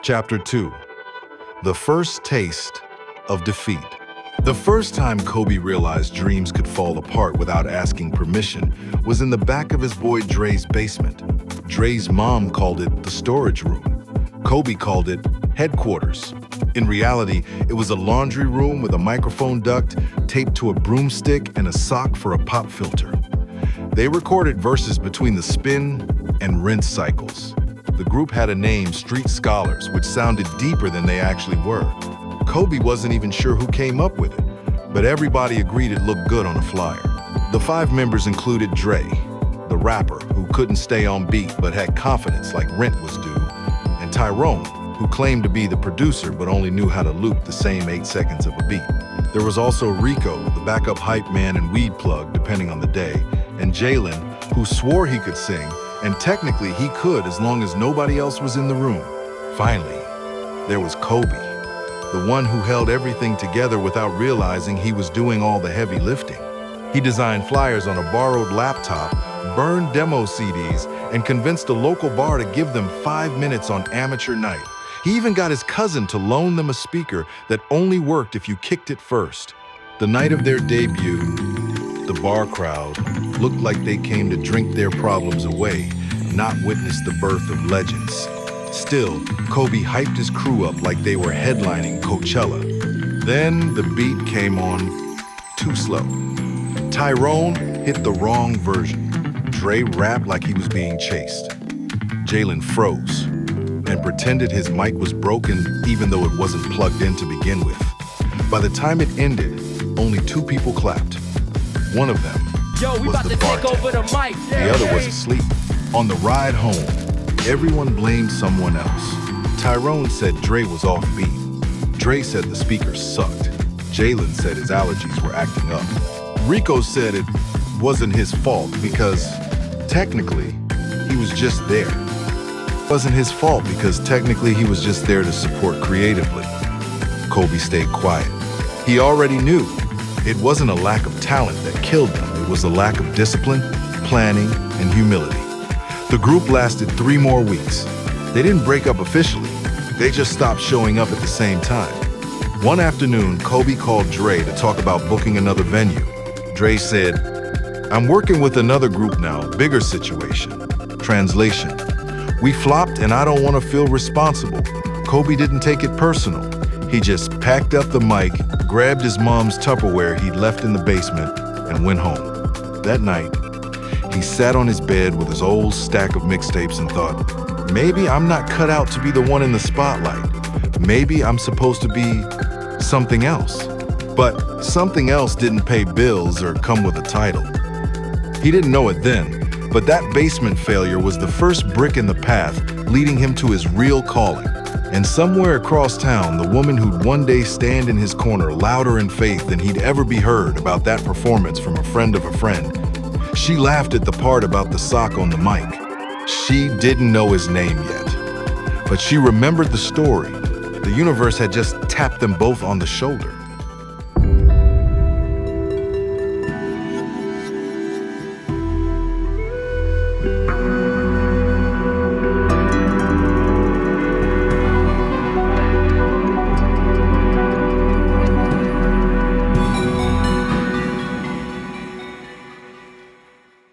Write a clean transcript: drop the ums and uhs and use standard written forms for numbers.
Chapter 2. The First Taste of Defeat. The first time Kobe realized dreams could fall apart without asking permission was in the back of his boy Dre's basement. Dre's mom called it the storage room. Kobe called it headquarters. In reality, it was a laundry room with a microphone duct taped to a broomstick and a sock for a pop filter. They recorded verses between the spin and rinse cycles. The group had a name, Street Scholars, which sounded deeper than they actually were. Kobe wasn't even sure who came up with it, but everybody agreed it looked good on a flyer. The 5 members included Dre, the rapper who couldn't stay on beat but had confidence like rent was due, and Tyrone, who claimed to be the producer but only knew how to loop the same 8 seconds of a beat. There was also Rico, the backup hype man and weed plug depending on the day, and Jalen, who swore he could sing, and technically he could as long as nobody else was in the room. Finally, there was Kobe, the one who held everything together without realizing he was doing all the heavy lifting. He designed flyers on a borrowed laptop, burned demo CDs, and convinced a local bar to give them 5 minutes on amateur night. He even got his cousin to loan them a speaker that only worked if you kicked it first. The night of their debut, the bar crowd looked like they came to drink their problems away, not witness the birth of legends. Still, Kobe hyped his crew up like they were headlining Coachella. Then the beat came on too slow. Tyrone hit the wrong version. Dre rapped like he was being chased. Jalen froze and pretended his mic was broken even though it wasn't plugged in to begin with. By the time it ended, only 2 people clapped. One of them was the bartender. The other was asleep. On the ride home, everyone blamed someone else. Tyrone said Dre was off beat. Dre said the speakers sucked. Jalen said his allergies were acting up. Rico said it wasn't his fault because technically he was just there. It wasn't his fault because technically he was just there to support creatively. Kobe stayed quiet. He already knew it wasn't a lack of talent that killed them. It was a lack of discipline, planning, and humility. The group lasted 3 more weeks. They didn't break up officially. They just stopped showing up at the same time. One afternoon, Kobe called Dre to talk about booking another venue. Dre said, "I'm working with another group now, bigger situation." Translation: "We flopped and I don't want to feel responsible." Kobe didn't take it personal. He just packed up the mic, grabbed his mom's Tupperware he'd left in the basement, and went home. That night, he sat on his bed with his old stack of mixtapes and thought, maybe I'm not cut out to be the one in the spotlight. Maybe I'm supposed to be something else. But something else didn't pay bills or come with a title. He didn't know it then, but that basement failure was the first brick in the path leading him to his real calling. And somewhere across town, the woman who'd one day stand in his corner louder in faith than he'd ever be heard about that performance from a friend of a friend, she laughed at the part about the sock on the mic. She didn't know his name yet, but she remembered the story. The universe had just tapped them both on the shoulder.